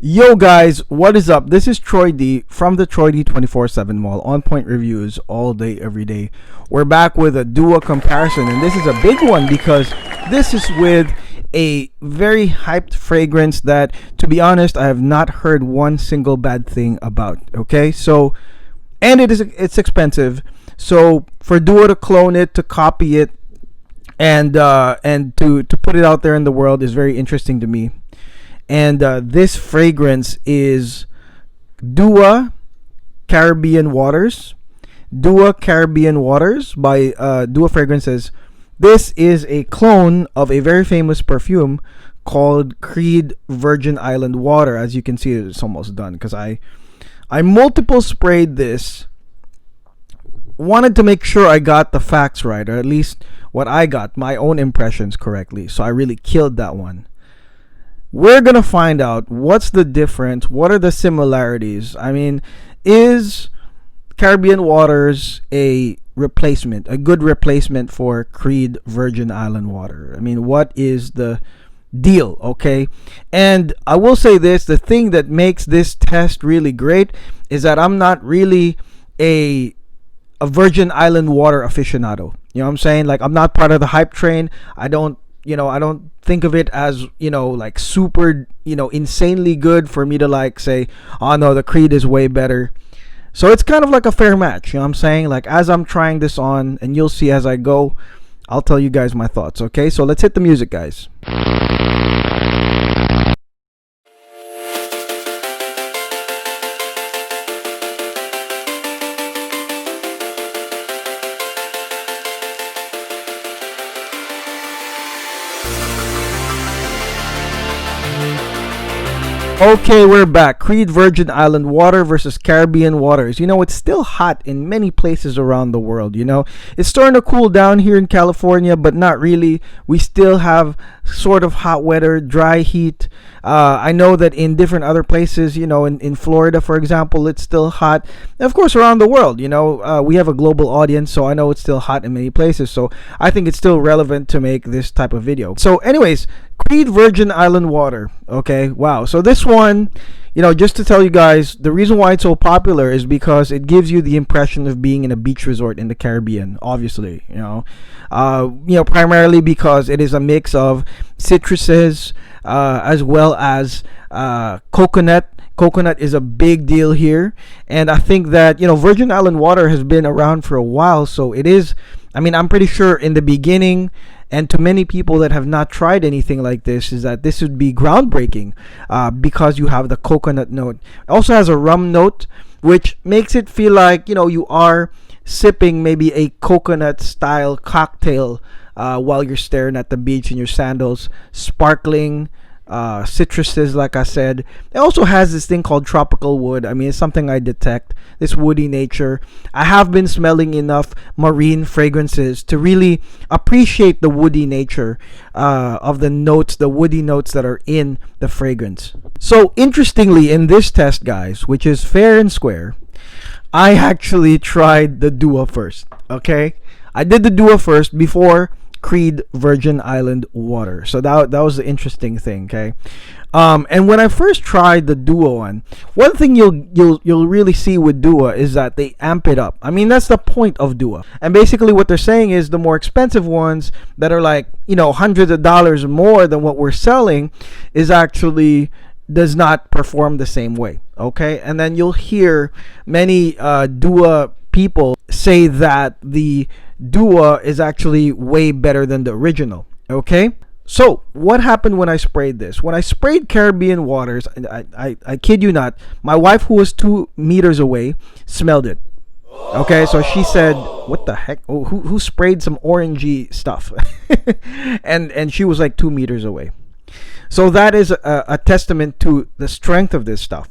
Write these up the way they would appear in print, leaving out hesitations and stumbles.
Yo guys, what is up? This is Troy D from the Troy D 24/7 Mall. On point reviews all day, every day. We're back with a duo comparison, and this is a big one because this is with a very hyped fragrance that, to be honest, I have not heard one single bad thing about. Okay, so and it's expensive. So for Duo to clone it, to copy it, and to put it out there in the world is very interesting to me. And this fragrance is Dua Caribbean Waters. Dua Caribbean Waters by Dua Fragrances. This is a clone of a very famous perfume called Creed Virgin Island Water. As you can see, it's almost done because I multiple sprayed this. Wanted to make sure I got the facts right, or at least what I got, my own impressions correctly. So I really killed that one. We're gonna find out what's the difference, what are the similarities. I mean, is Caribbean Waters a replacement, a good replacement for Creed Virgin Island Water? I mean, what is the deal? Okay, and I will say this: the thing that makes this test really great is that I'm not really a Virgin Island Water aficionado. You know what I'm saying? Like, I'm not part of the hype train. I don't think of it as, like super, insanely good for me to like say, oh no, the Creed is way better. So it's kind of like a fair match. You know what I'm saying? Like, as I'm trying this on, and you'll see as I go, I'll tell you guys my thoughts. Okay, so let's hit the music, guys. Okay, we're back. Creed Virgin Island Water versus Caribbean Waters. It's still hot in many places around the world. It's starting to cool down here in California, but not really. We still have sort of hot weather, dry heat. I know that in different other places, in Florida, for example, it's still hot. And of course, around the world, we have a global audience, so I know it's still hot in many places. So I think it's still relevant to make this type of video. So anyways, Creed Virgin Island Water. Okay, wow. So this one, just to tell you guys, the reason why it's so popular is because it gives you the impression of being in a beach resort in the Caribbean. Obviously, primarily because it is a mix of citruses as well as coconut. Coconut is a big deal here, and I think that Virgin Island Water has been around for a while, so it is. I mean, I'm pretty sure in the beginning, and to many people that have not tried anything like this, is that this would be groundbreaking because you have the coconut note. It also has a rum note, which makes it feel like you are sipping maybe a coconut style cocktail while you're staring at the beach in your sandals, sparkling. Citruses, like I said. It also has this thing called tropical wood. I mean, it's something I detect, this woody nature. I have been smelling enough marine fragrances to really appreciate the woody nature of the notes, the woody notes that are in the fragrance. So interestingly, in this test, guys, which is fair and square, I actually tried the Dua first. Okay, I did the Dua first before Creed Virgin Island Water. So that was the interesting thing. Okay, and when I first tried the Dua one thing you'll really see with Dua is that they amp it up. I mean, that's the point of Dua. And basically what they're saying is the more expensive ones that are like hundreds of dollars more than what we're selling is actually does not perform the same way. Okay, and then you'll hear many Dua people say that the Dua is actually way better than the original. Okay, so what happened when I sprayed this? When I sprayed Caribbean Waters, I kid you not, my wife, who was 2 meters away, smelled it. Okay, so she said, what the heck? Oh, who sprayed some orangey stuff? and she was like 2 meters away. So that is a testament to the strength of this stuff.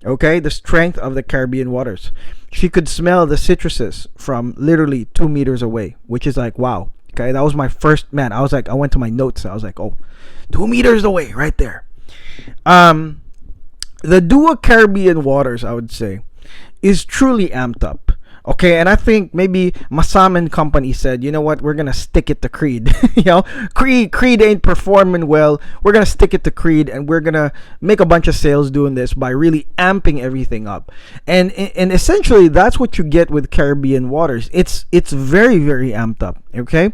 Okay, the strength of the Caribbean Waters. She could smell the citruses from literally 2 meters away, which is like, wow. Okay, that was my first, man. I went to my notes. I was like, oh, 2 meters away, right there. The Dua Caribbean Waters, I would say, is truly amped up. Okay, and I think maybe Masam and company said, you know what, we're gonna stick it to Creed. Creed ain't performing well. We're gonna stick it to Creed, and we're gonna make a bunch of sales doing this by really amping everything up. And essentially, that's what you get with Caribbean Waters. It's very very amped up. Okay,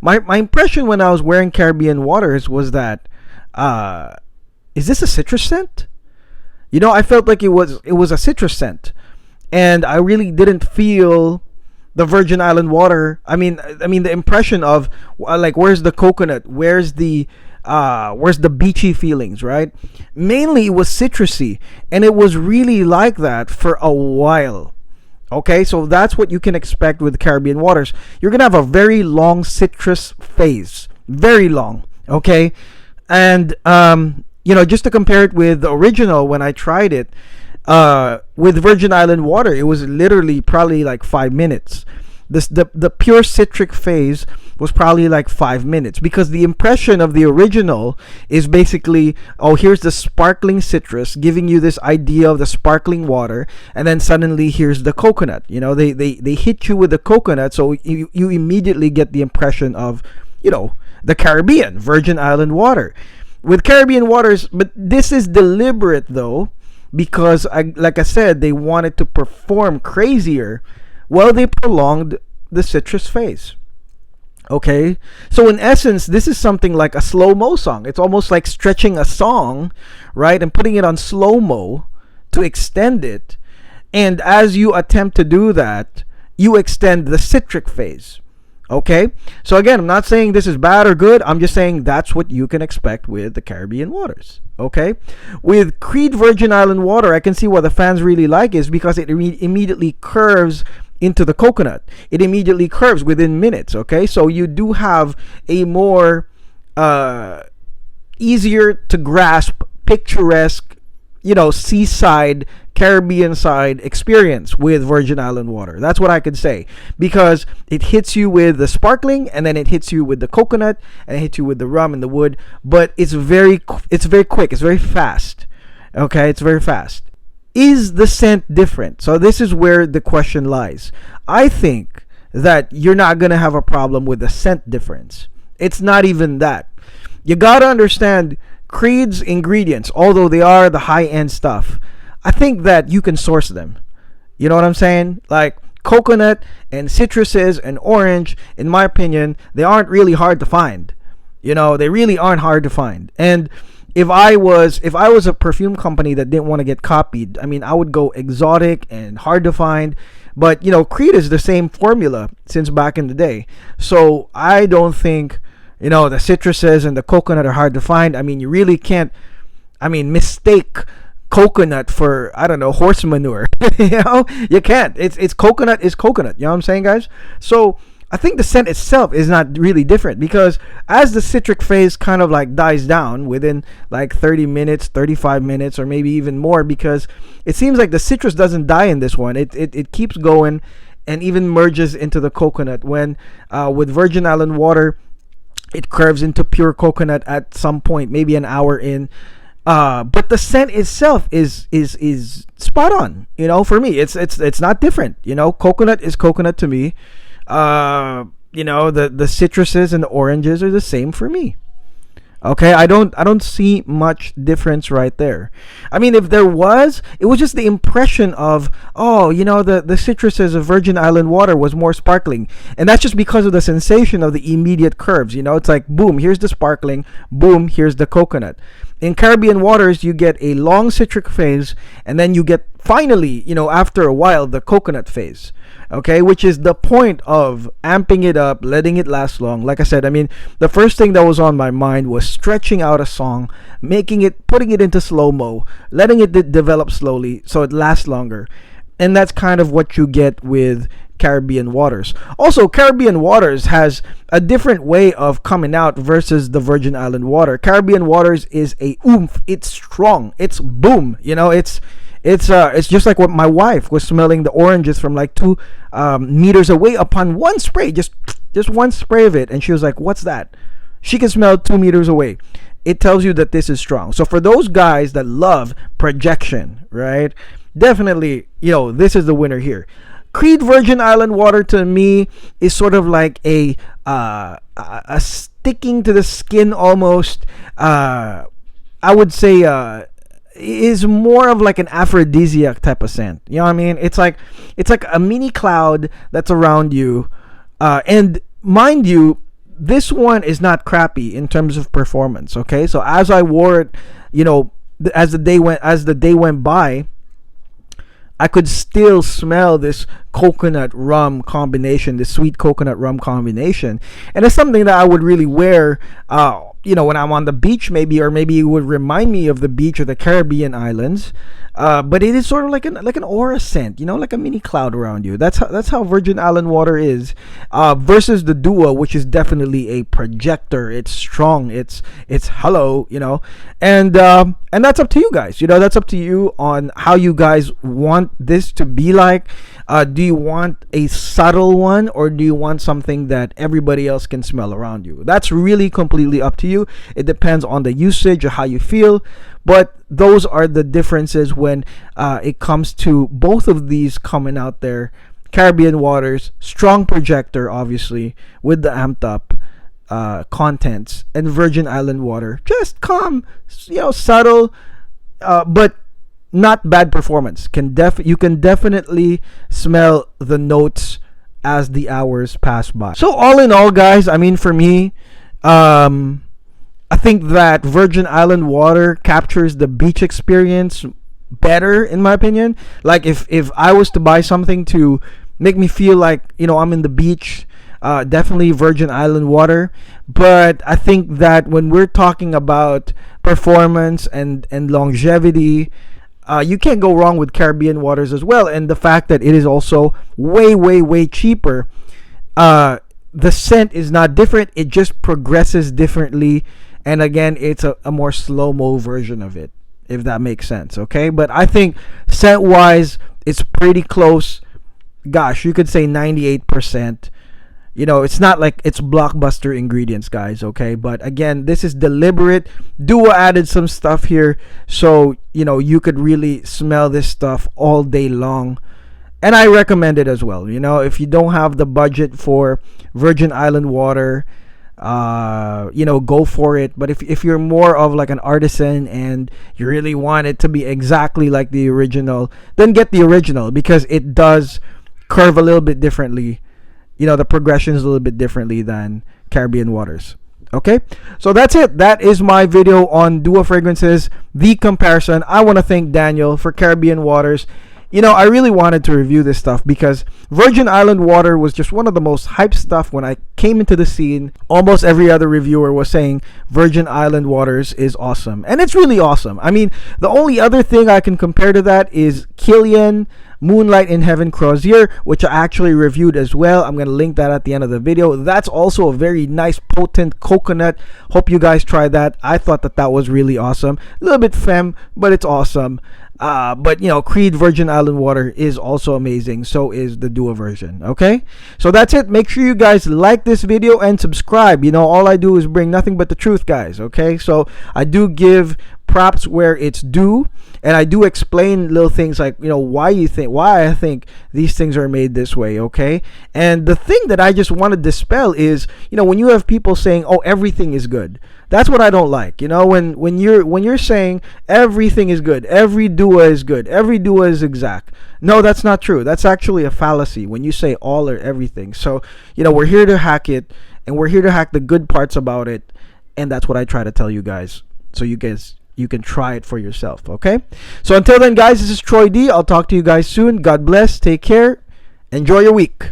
my impression when I was wearing Caribbean Waters was that, is this a citrus scent? I felt like it was a citrus scent, and I really didn't feel the Virgin Island water. I mean the impression of, like, where's the coconut, where's the beachy feelings, right? Mainly it was citrusy, and it was really like that for a while. Okay, so that's what you can expect with Caribbean waters. You're gonna have a very long citrus phase, very long. Okay, and just to compare it with the original, when I tried it, with Virgin Island water, it was literally probably like 5 minutes. The pure citric phase was probably like 5 minutes, because the impression of the original is basically, oh, here's the sparkling citrus giving you this idea of the sparkling water, and then suddenly here's the coconut. They hit you with the coconut, so you immediately get the impression of, the Caribbean Virgin Island water with Caribbean waters. But this is deliberate though, because like I said, they wanted to perform crazier. Well, they prolonged the citrus phase. Okay, so in essence, this is something like a slow-mo song. It's almost like stretching a song, right, and putting it on slow-mo to extend it. And as you attempt to do that, you extend the citric phase. Okay, so again, I'm not saying this is bad or good. I'm just saying that's what you can expect with the Caribbean waters. Okay, with Creed Virgin Island water, I can see why the fans really like is because it immediately curves into the coconut. It immediately curves within minutes. Okay, so you do have a more easier to grasp, picturesque, seaside, Caribbean side experience with Virgin Island water. That's what I could say, because it hits you with the sparkling, and then it hits you with the coconut, and it hits you with the rum and the wood. But it's very quick. It's very fast. Okay, it's very fast. Is the scent different? So this is where the question lies. I think that you're not gonna have a problem with the scent difference. It's not even that. You gotta understand Creed's ingredients, although they are the high-end stuff, I think that you can source them. You know what I'm saying? Like coconut and citruses and orange, in my opinion, they aren't really hard to find. They really aren't hard to find. And if I was a perfume company that didn't want to get copied, I would go exotic and hard to find. But Creed is the same formula since back in the day. So I don't think the citruses and the coconut are hard to find. You really can't mistake coconut for, I don't know, horse manure. You can't. It's coconut is coconut. You know what I'm saying, guys? So I think the scent itself is not really different, because as the citric phase kind of like dies down within like 30 minutes, 35 minutes, or maybe even more, because it seems like the citrus doesn't die in this one. It keeps going and even merges into the coconut. When with Virgin Island water, it curves into pure coconut at some point, maybe an hour in. But the scent itself is spot on. For me, it's not different. Coconut is coconut to me. The citruses and the oranges are the same for me. Okay, I don't see much difference right there. If there was, it was just the impression of, the citruses of Virgin Island water was more sparkling, and that's just because of the sensation of the immediate curves. It's like boom, here's the sparkling, boom, here's the coconut. In Caribbean waters, you get a long citric phase, and then you get finally, after a while, the coconut phase. Okay, which is the point of amping it up, letting it last long. Like I said, the first thing that was on my mind was stretching out a song, putting it into slow-mo, letting it develop slowly so it lasts longer. And that's kind of what you get with Caribbean waters. Also, Caribbean waters has a different way of coming out versus the Virgin Island water. Caribbean waters is a oomph. It's strong. It's boom. It's just like what my wife was smelling the oranges from like 2 meters away upon one spray, just one spray of it, and she was like, "What's that?" She can smell 2 meters away. It tells you that this is strong. So for those guys that love projection, right? Definitely, this is the winner here. Creed Virgin Island water to me is sort of like a sticking to the skin almost. I would say is more of like an aphrodisiac type of scent. You know what I mean? It's like a mini cloud that's around you, and mind you, this one is not crappy in terms of performance. Okay, so as I wore it, as the day went by, I could still smell this coconut rum combination, this sweet coconut rum combination, and it's something that I would really wear. When I'm on the beach, maybe, or maybe it would remind me of the beach or the Caribbean islands. But it is sort of like an aura scent, like a mini cloud around you. That's how Virgin Island water is, versus the Dua, which is definitely a projector. It's strong. It's hello, and that's up to you guys. That's up to you on how you guys want this to be like. Do you want a subtle one, or do you want something that everybody else can smell around you? That's really completely up to you. It depends on the usage or how you feel. But those are the differences when it comes to both of these coming out there. Caribbean waters, strong projector, obviously, with the amped up contents, and Virgin Island water, just calm, subtle, but not bad performance. You can definitely smell the notes as the hours pass by. So all in all, guys, I mean, for me, I think that Virgin Island water captures the beach experience better, in my opinion. Like if I was to buy something to make me feel like I'm in the beach, definitely Virgin Island water. But I think that when we're talking about performance and longevity, you can't go wrong with Caribbean waters as well. And the fact that it is also way, way, way cheaper. The scent is not different. It just progresses differently. And again, it's a more slow-mo version of it, if that makes sense, okay? But I think scent-wise, it's pretty close. Gosh, you could say 98%. It's not like it's blockbuster ingredients, guys, okay? But again, this is deliberate. Dua added some stuff here, so, you could really smell this stuff all day long. And I recommend it as well. If you don't have the budget for Virgin Island water, go for it. But if you're more of like an artisan and you really want it to be exactly like the original, then get the original, because it does curve a little bit differently. The progression is a little bit differently than Caribbean waters. Okay, so that's it. That is my video on Dua fragrances, the comparison. I want to thank Daniel for Caribbean waters. I really wanted to review this stuff because Virgin Island water was just one of the most hyped stuff when I came into the scene. Almost every other reviewer was saying Virgin Island waters is awesome. And it's really awesome. I mean, the only other thing I can compare to that is Kilian Moonlight in Heaven Crozier, which I actually reviewed as well. I'm going to link that at the end of the video. That's also a very nice, potent coconut. Hope you guys try that. I thought that was really awesome. A little bit femme, but it's awesome. But Creed Virgin Island water is also amazing. So is the Dua version. Okay, so that's it. Make sure you guys like this video and subscribe. All I do is bring nothing but the truth, guys. Okay, so I do give props where it's due, and I do explain little things like why I think these things are made this way. Okay, and the thing that I just want to dispel is when you have people saying, oh, everything is good. That's what I don't like. When you're saying everything is good, every Dua is good, every Dua is exact. No, that's not true. That's actually a fallacy when you say all or everything. So we're here to hack it, and we're here to hack the good parts about it, and that's what I try to tell you guys. So you can try it for yourself. Okay. So until then, guys, this is Troy D. I'll talk to you guys soon. God bless. Take care. Enjoy your week.